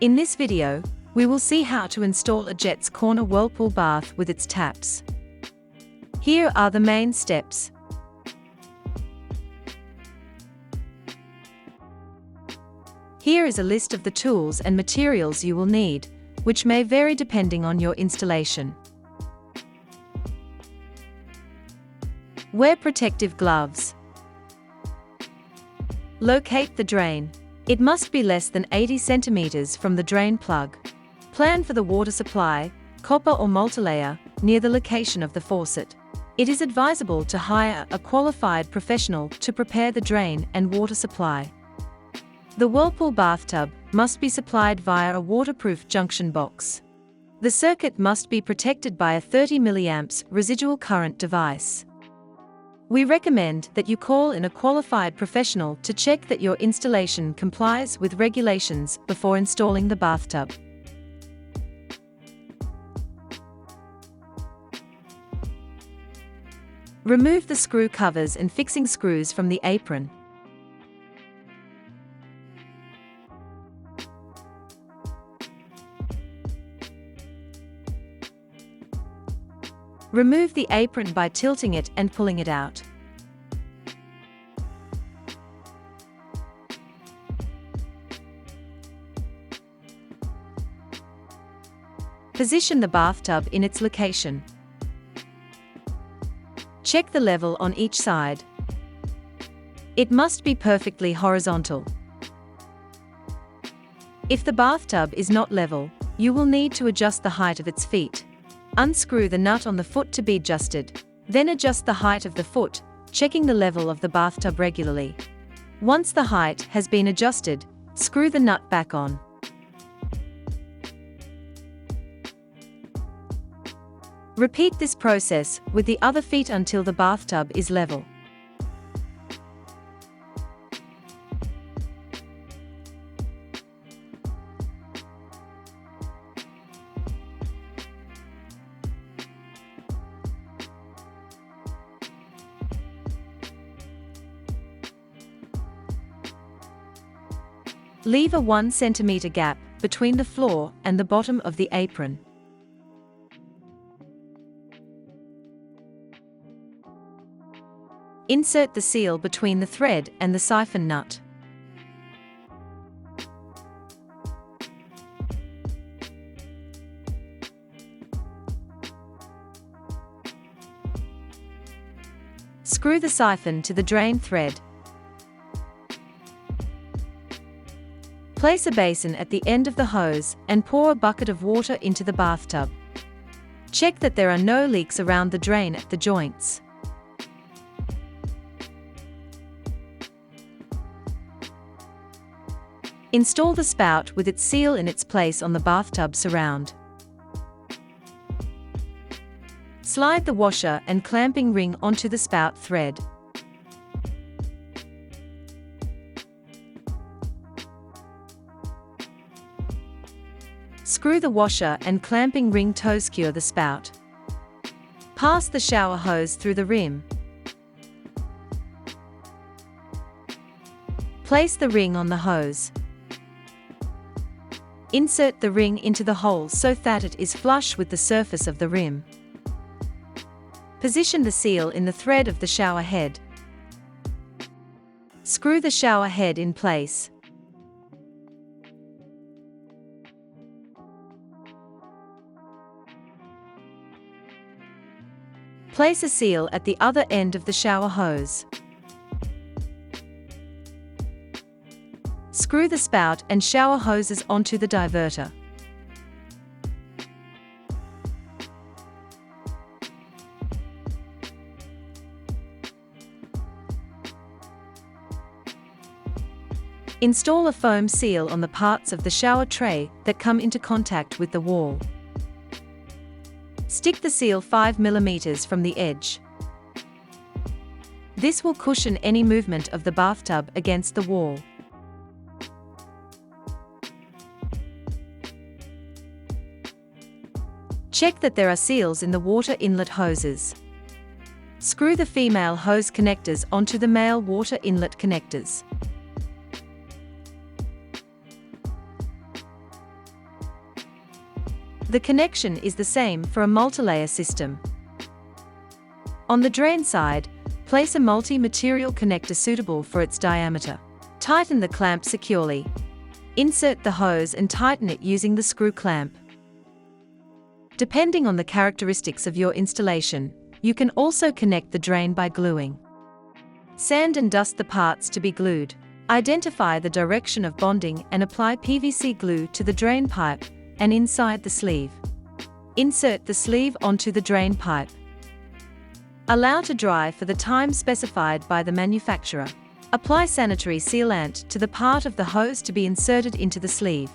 In this video, we will see how to install a Jet's corner whirlpool bath with its taps. Here are the main steps. Here is a list of the tools and materials you will need, which may vary depending on your installation. Wear protective gloves. Locate the drain. It must be less than 80 centimeters from the drain plug. Plan for the water supply, copper or multilayer, near the location of the faucet. It is advisable to hire a qualified professional to prepare the drain and water supply. The whirlpool bathtub must be supplied via a waterproof junction box. The circuit must be protected by a 30 mA residual current device. We recommend that you call in a qualified professional to check that your installation complies with regulations before installing the bathtub. Remove the screw covers and fixing screws from the apron. Remove the apron by tilting it and pulling it out. Position the bathtub in its location. Check the level on each side. It must be perfectly horizontal. If the bathtub is not level, you will need to adjust the height of its feet. Unscrew the nut on the foot to be adjusted, then adjust the height of the foot, checking the level of the bathtub regularly. Once the height has been adjusted, screw the nut back on. Repeat this process with the other feet until the bathtub is level. Leave a 1 centimeter gap between the floor and the bottom of the apron. Insert the seal between the thread and the siphon nut. Screw the siphon to the drain thread. Place a basin at the end of the hose and pour a bucket of water into the bathtub. Check that there are no leaks around the drain at the joints. Install the spout with its seal in its place on the bathtub surround. Slide the washer and clamping ring onto the spout thread. Screw the washer and clamping ring to secure the spout. Pass the shower hose through the rim. Place the ring on the hose. Insert the ring into the hole so that it is flush with the surface of the rim. Position the seal in the thread of the shower head. Screw the shower head in place. Place a seal at the other end of the shower hose. Screw the spout and shower hoses onto the diverter. Install a foam seal on the parts of the shower tray that come into contact with the wall. Stick the seal 5 mm from the edge. This will cushion any movement of the bathtub against the wall. Check that there are seals in the water inlet hoses. Screw the female hose connectors onto the male water inlet connectors. The connection is the same for a multi-layer system. On the drain side, place a multi-material connector suitable for its diameter. Tighten the clamp securely. Insert the hose and tighten it using the screw clamp. Depending on the characteristics of your installation, you can also connect the drain by gluing. Sand and dust the parts to be glued. Identify the direction of bonding and apply PVC glue to the drain pipe and inside the sleeve. Insert the sleeve onto the drain pipe. Allow to dry for the time specified by the manufacturer. Apply sanitary sealant to the part of the hose to be inserted into the sleeve.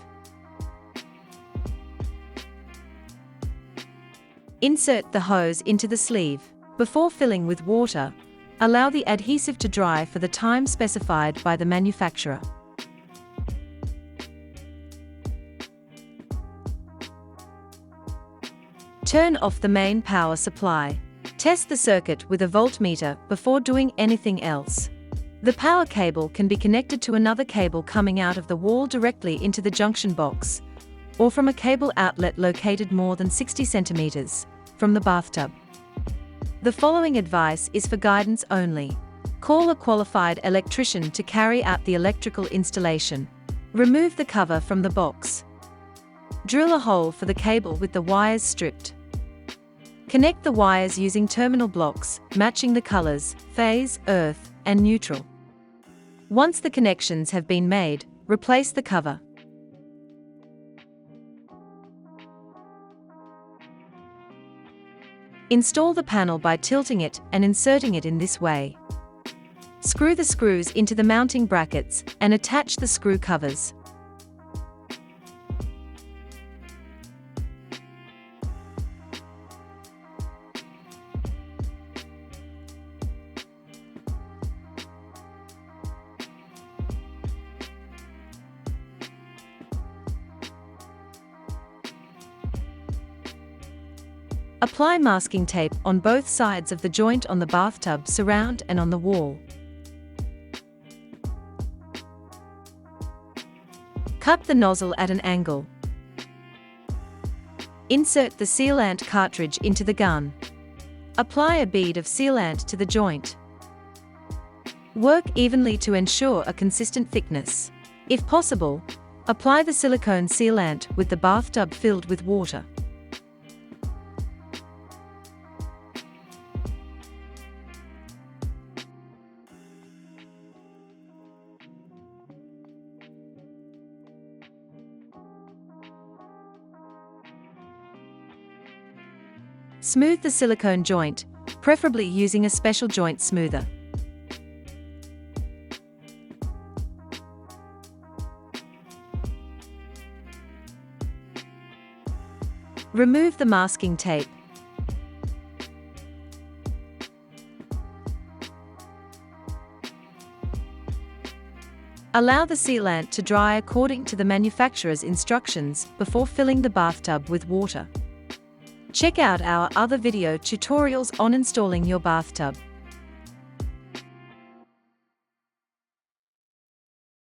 Insert the hose into the sleeve. Before filling with water, allow the adhesive to dry for the time specified by the manufacturer. Turn off the main power supply. Test the circuit with a voltmeter before doing anything else. The power cable can be connected to another cable coming out of the wall directly into the junction box, or from a cable outlet located more than 60 centimeters from the bathtub. The following advice is for guidance only. Call a qualified electrician to carry out the electrical installation. Remove the cover from the box. Drill a hole for the cable with the wires stripped. Connect the wires using terminal blocks, matching the colors, phase, earth, and neutral. Once the connections have been made, replace the cover. Install the panel by tilting it and inserting it in this way. Screw the screws into the mounting brackets and attach the screw covers. Apply masking tape on both sides of the joint on the bathtub surround and on the wall. Cut the nozzle at an angle. Insert the sealant cartridge into the gun. Apply a bead of sealant to the joint. Work evenly to ensure a consistent thickness. If possible, apply the silicone sealant with the bathtub filled with water. Smooth the silicone joint, preferably using a special joint smoother. Remove the masking tape. Allow the sealant to dry according to the manufacturer's instructions before filling the bathtub with water. Check out our other video tutorials on installing your bathtub.